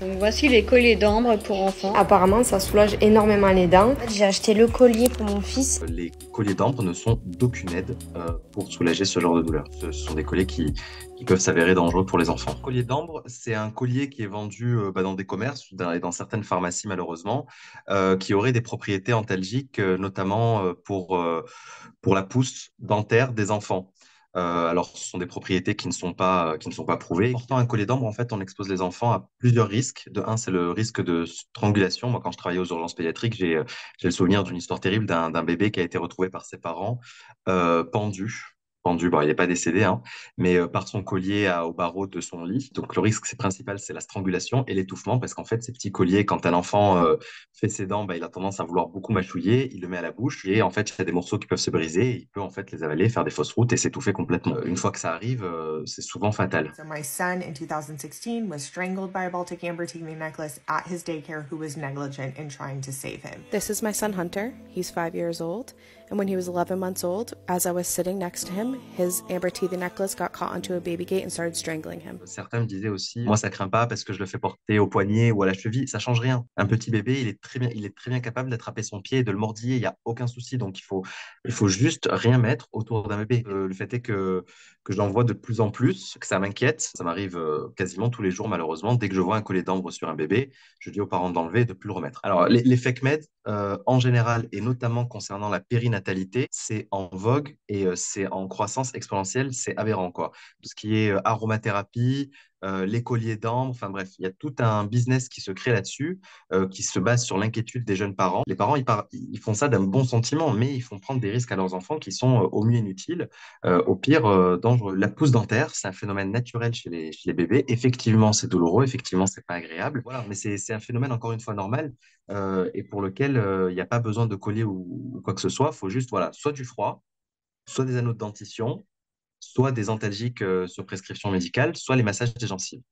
Donc voici les colliers d'ambre pour enfants. Apparemment, ça soulage énormément les dents. J'ai acheté le collier pour mon fils. Les colliers d'ambre ne sont d'aucune aide pour soulager ce genre de douleur. Ce sont des colliers qui peuvent s'avérer dangereux pour les enfants. Le collier d'ambre, c'est un collier qui est vendu dans des commerces et dans certaines pharmacies malheureusement, qui aurait des propriétés antalgiques, notamment pour la pousse dentaire des enfants. Alors, ce sont des propriétés qui ne sont pas prouvées. Portant un collier d'ambre, en fait, on expose les enfants à plusieurs risques. De un, c'est le risque de strangulation. Moi, quand je travaillais aux urgences pédiatriques, j'ai le souvenir d'une histoire terrible d'un bébé qui a été retrouvé par ses parents pendu. Pendu, bon, il n'est pas décédé, hein, mais par son collier au barreau de son lit. Donc, le risque principal, c'est la strangulation et l'étouffement, parce qu'en fait, ces petits colliers, quand un enfant fait ses dents, bah, il a tendance à vouloir beaucoup mâchouiller, il le met à la bouche et en fait, il y a des morceaux qui peuvent se briser, et il peut en fait les avaler, faire des fausses routes et s'étouffer complètement. Une fois que ça arrive, c'est souvent fatal. So my son in 2016 was strangled by a Baltic amber teething necklace at his daycare who was negligent in trying to save him. This is my son Hunter. He's 5 years old. And when he was 11 months old, as I was sitting next to him, his amber teething necklace got caught onto a baby gate and started strangling him. Certains me disaient aussi, moi ça craint pas parce que je le fais porter au poignet ou à la cheville, ça change rien. Un petit bébé, il est très bien capable d'attraper son pied et de le mordiller, il y a aucun souci. Donc il faut juste rien mettre autour d'un bébé. Le fait est que j'en vois de plus en plus, que ça m'inquiète. Ça m'arrive quasiment tous les jours malheureusement. Dès que je vois un collier d'ambre sur un bébé, je dis aux parents d'enlever et de plus le remettre. Alors les fake meds, en général et notamment concernant la périnatalité, c'est en vogue et c'est en croissance exponentielle, c'est aberrant quoi. Tout ce qui est aromathérapie, les colliers d'ambre, enfin bref, il y a tout un business qui se crée là-dessus, qui se base sur l'inquiétude des jeunes parents. Les parents, ils font ça d'un bon sentiment, mais ils font prendre des risques à leurs enfants qui sont au mieux inutiles, au pire dangereux. La pousse dentaire, c'est un phénomène naturel chez les bébés. Effectivement, c'est douloureux, effectivement, c'est pas agréable. Voilà, mais c'est un phénomène encore une fois normal et pour lequel il n'y a pas besoin de collier ou quoi que ce soit. Il faut juste, voilà, soit du froid, soit des anneaux de dentition, soit des antalgiques sur prescription médicale, soit les massages des gencives.